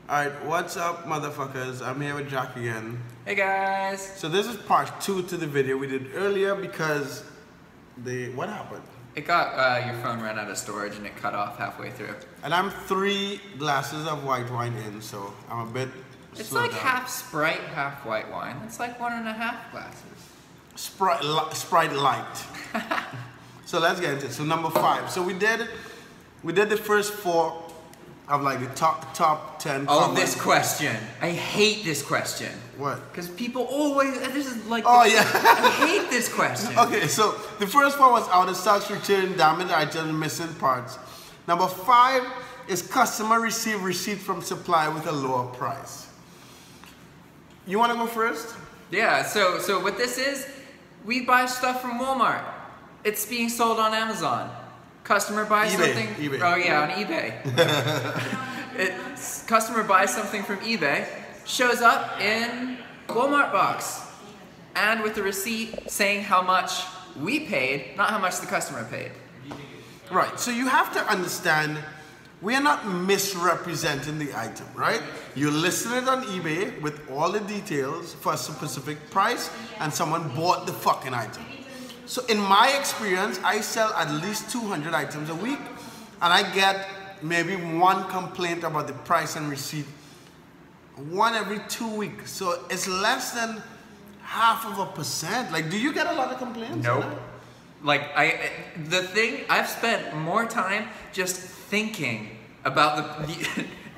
Alright, what's up, motherfuckers? I'm here with Jack again. Hey guys! So this is part 2 to the video we did earlier because what happened? It got, your phone ran out of storage and it cut off halfway through. And I'm 3 glasses of white wine in, so I'm a bit It's slowed like down. half Sprite, half white wine. It's like 1.5 glasses. Sprite light. So let's get into it. So number 5. So we did the first 4 of like the top 10. Oh, this question. I hate this question. What? Because people always, this is like, oh yeah. I hate this question. Okay, so the first one was out of stocks, return, damaged items, missing parts. Number 5 is customer receive receipt from supplier with a lower price. You want to go first? Yeah, so what this is, we buy stuff from Walmart. It's being sold on Amazon. Customer buys something. eBay. Oh yeah, on eBay. Customer buys something from eBay, shows up in Walmart box, and with the receipt saying how much we paid, not how much the customer paid. Right. So you have to understand, we are not misrepresenting the item, right? You listed it on eBay with all the details for a specific price, and someone bought the fucking item. So in my experience, I sell at least 200 items a week, and I get maybe 1 complaint about the price and receipt 1 every 2 weeks. So it's less than 0.5%. Like, do you get a lot of complaints? Nope. Like, I've spent more time just thinking about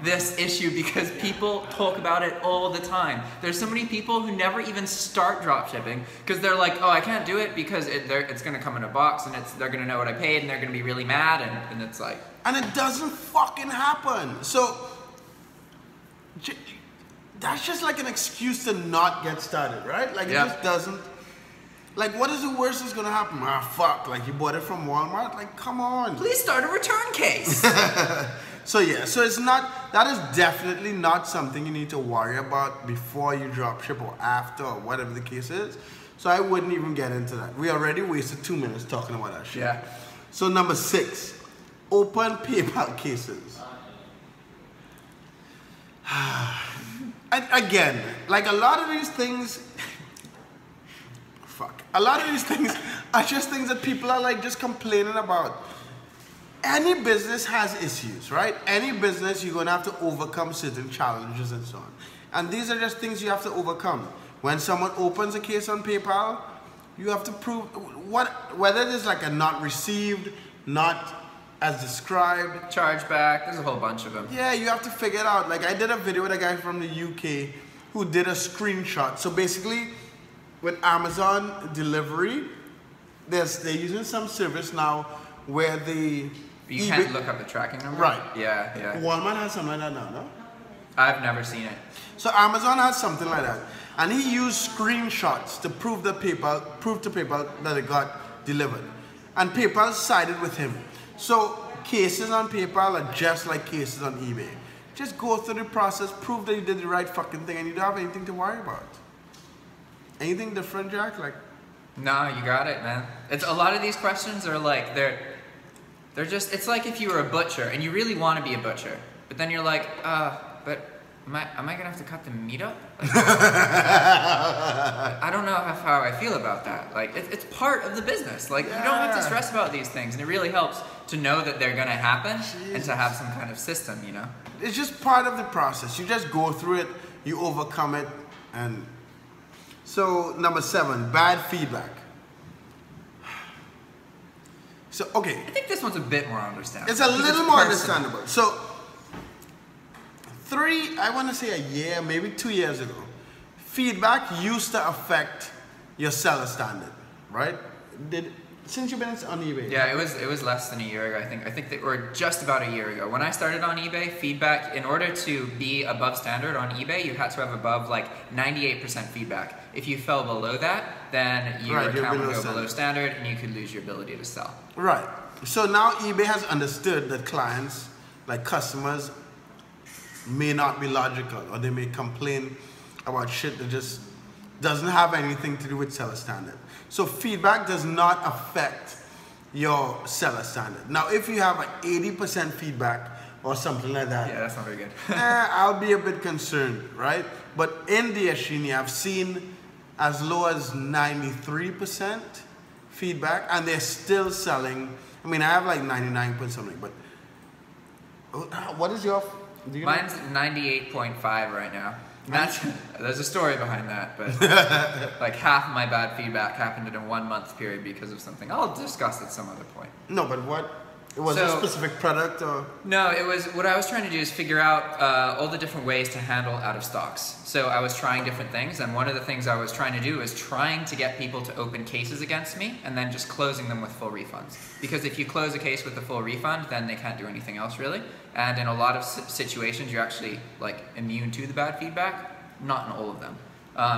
this issue because people talk about it all the time. There's so many people who never even start dropshipping because they're like, oh, I can't do it because it's going to come in a box and they're going to know what I paid and they're going to be really mad, and it's like... And it doesn't fucking happen. So that's just like an excuse to not get started, right? Like, it just doesn't... Like, what is the worst that's gonna happen? Ah, fuck, like you bought it from Walmart? Like, come on. Please start a return case. So yeah, so it's not, that is definitely not something you need to worry about before you drop ship or after or whatever the case is. So I wouldn't even get into that. We already wasted 2 minutes talking about that shit. Yeah. So number 6, open PayPal cases. Again, like a lot of these things, a lot of these things are just things that people are like just complaining about. Any business has issues, right? Any business, you're gonna have to overcome certain challenges and so on. And these are just things you have to overcome. When someone opens a case on PayPal, you have to prove whether there's like a not received, not as described. Chargeback, there's a whole bunch of them. Yeah, you have to figure it out. Like I did a video with a guy from the UK who did a screenshot. So basically, with Amazon delivery, they're using some service now where you can't look up the tracking number? Right. Yeah, yeah. Walmart has something like that now, no? I've never seen it. So Amazon has something like that. And he used screenshots to prove to PayPal that it got delivered. And PayPal sided with him. So cases on PayPal are just like cases on eBay. Just go through the process, prove that you did the right fucking thing, and you don't have anything to worry about. Anything different, Jack? Like, no, you got it, man. It's a lot of these questions are like they're just, it's like if you were a butcher and you really want to be a butcher, but then you're like, but am I gonna have to cut the meat up? Like, I don't know how I feel about that. Like, it's part of the business. Like, you don't have to stress about these things, and it really helps to know that they're gonna happen and to have some kind of system, you know? It's just part of the process. You just go through it, you overcome it, and so number 7, bad feedback. So, okay. I think this one's a bit more understandable. It's a little more understandable. So, I want to say a year, maybe 2 years ago, feedback used to affect your seller standard, right? Since you've been on eBay? Yeah, it was less than a year ago, I think that, or just about a year ago. When I started on eBay, feedback, in order to be above standard on eBay, you had to have above like 98% feedback. If you fell below that, then your account would go below standard and you could lose your ability to sell. Right. So now eBay has understood that clients, like customers, may not be logical, or they may complain about shit that just doesn't have anything to do with seller standard. So feedback does not affect your seller standard. Now, if you have an 80% feedback or something like that. Yeah, that's not very good. I'll be a bit concerned, right? But in DSGNE, I've seen as low as 93% feedback, and they're still selling. I mean, I have like 99 point something, but what is your? Do you Mine's 98.5 right now. There's a story behind that, but like half of my bad feedback happened in a 1 month period because of something. I'll discuss at some other point. No, but what? Was it a specific product or? No, it was, what I was trying to do is figure out all the different ways to handle out of stocks. So I was trying different things, and one of the things I was trying to do is trying to get people to open cases against me and then just closing them with full refunds. Because if you close a case with a full refund, then they can't do anything else really. And in a lot of situations, you're actually like immune to the bad feedback, not in all of them.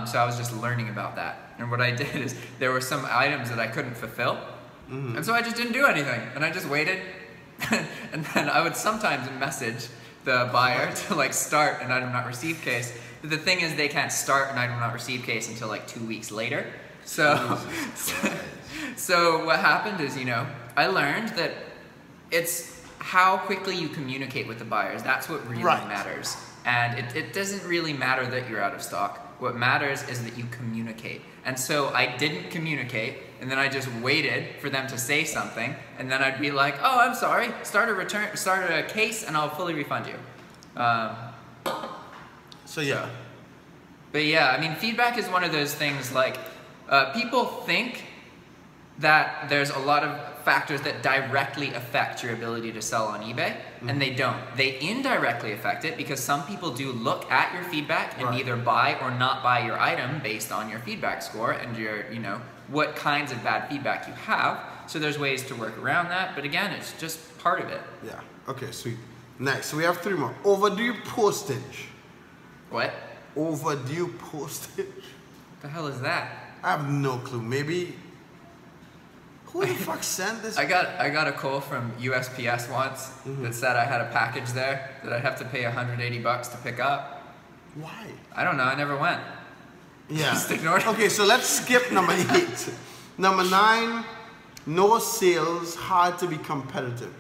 So I was just learning about that. And what I did is there were some items that I couldn't fulfill. And so I just didn't do anything, and I just waited, and then I would sometimes message the buyer to like start an item not received case. But the thing is, they can't start an item not received case until like 2 weeks later. So what happened is, you know, I learned that it's how quickly you communicate with the buyers. That's what really matters. And it doesn't really matter that you're out of stock. What matters is that you communicate. And so I didn't communicate, and then I just waited for them to say something, and then I'd be like, oh, I'm sorry, start a case, and I'll fully refund you. So yeah. But yeah, I mean, feedback is one of those things like, people think that there's a lot of factors that directly affect your ability to sell on eBay, and they don't. They indirectly affect it because some people do look at your feedback and either buy or not buy your item based on your feedback score and your, you know, what kinds of bad feedback you have. So there's ways to work around that, but again, it's just part of it. Yeah, okay, sweet. Next, so we have 3 more. Overdue postage. What? Overdue postage? What the hell is that? I have no clue. Maybe... Who the fuck sent this? I got a call from USPS once that said I had a package there that I'd have to pay $180 to pick up. Why? I don't know. I never went. Yeah. Just ignored it. Okay, so let's skip number 8. Number 9, no sales, hard to be competitive.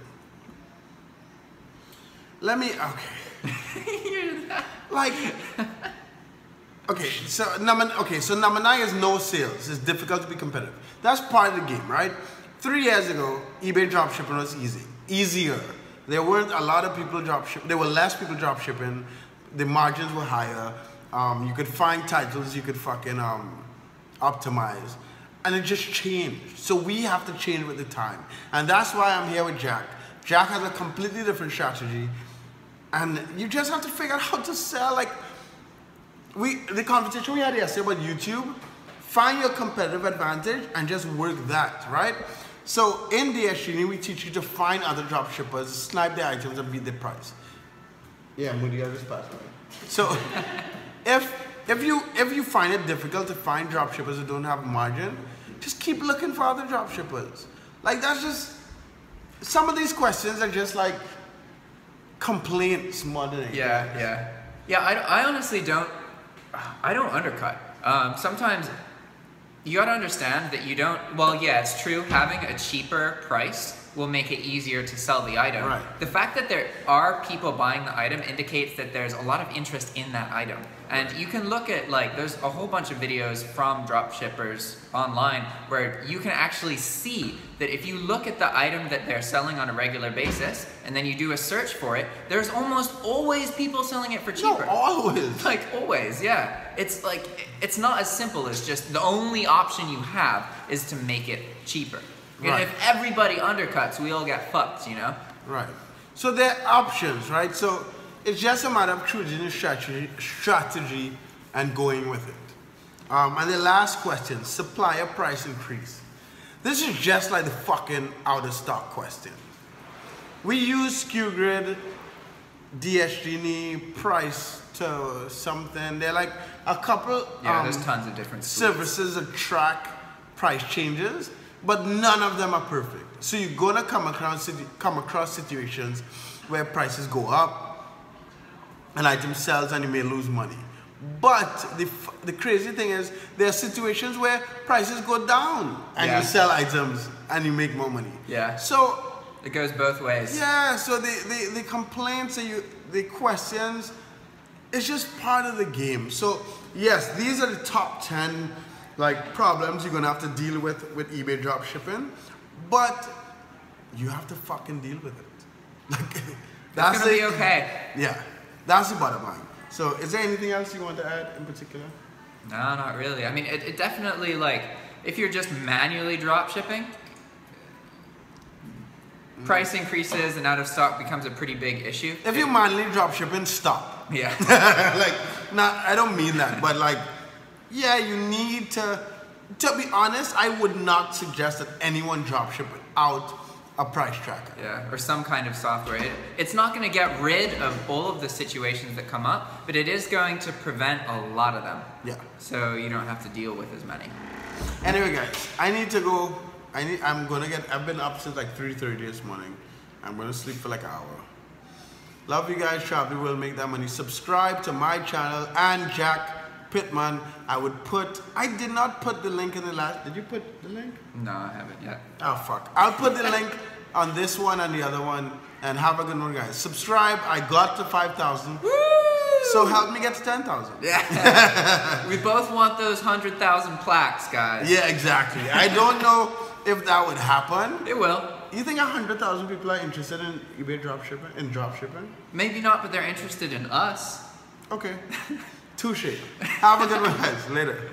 Let me, like, so number 9 is no sales. It's difficult to be competitive. That's part of the game, right? 3 years ago, eBay dropshipping was easier. There weren't a lot of people dropshipping. There were less people dropshipping. The margins were higher. You could find titles you could fucking optimize. And it just changed. So we have to change with the time. And that's why I'm here with Jack. Jack has a completely different strategy. And you just have to figure out how to sell. Like, the conversation we had yesterday about YouTube, find your competitive advantage and just work that, right? So in DSGNE, we teach you to find other dropshippers, snipe their items, and beat the price. Yeah, Moody, I just passed by. So if you find it difficult to find dropshippers who don't have margin, just keep looking for other dropshippers. Like, that's just, some of these questions are just like complaints more than anything. Yeah. I honestly don't undercut. Sometimes you gotta understand that you don't, well, yeah, it's true, having a cheaper price will make it easier to sell the item. Right. The fact that there are people buying the item indicates that there's a lot of interest in that item. And you can look at, like, there's a whole bunch of videos from dropshippers online where you can actually see that if you look at the item that they're selling on a regular basis and then you do a search for it, there's almost always people selling it for cheaper. No, always. Like, always, yeah. It's like, it's not as simple as just the only option you have is to make it cheaper. And if everybody undercuts, we all get fucked, you know? Right. So there are options, right? So it's just a matter of choosing a strategy and going with it. And the last question, supplier price increase. This is just like the fucking out of stock question. We use SKU-Grid, DSGNE, price to something. They're like a couple there's tons of different services that track price changes, but none of them are perfect. So you're gonna come across situations where prices go up, an item sells and you may lose money. But the crazy thing is, there are situations where prices go down and you sell items and you make more money. Yeah. So It goes both ways. Yeah, so the complaints and the questions, it's just part of the game. So yes, these are the top 10 like problems you're gonna have to deal with eBay drop shipping, but you have to fucking deal with it. Like that's gonna be okay. Yeah, that's the bottom line. So is there anything else you want to add in particular? No, not really. I mean, it definitely, like, if you're just manually drop shipping, price increases and out of stock becomes a pretty big issue. If you're manually drop shipping, stop. Yeah. Like, I don't mean that, but like, yeah, you need to be honest, I would not suggest that anyone drop ship without a price tracker. Yeah, or some kind of software. It's not going to get rid of all of the situations that come up, but it is going to prevent a lot of them. Yeah. So you don't have to deal with as many. Anyway, guys, I need to go. I've been up since like 3:30 this morning. I'm gonna sleep for like an hour. Love you guys. Travel will make that money. Subscribe to my channel and Jack Pittman. I did not put the link in the last. Did you put the link? No, I haven't yet. Oh fuck. I'll put the link on this one and the other one. And have a good one, guys. Subscribe. I got to 5,000. Woo! So help me get to 10,000. Yeah. We both want those 100,000 plaques, guys. Yeah, exactly. I don't know if that would happen. It will. You think 100,000 people are interested in eBay dropshipping? Maybe not, but they're interested in us. Okay. Touche. Have a good one, guys. Later.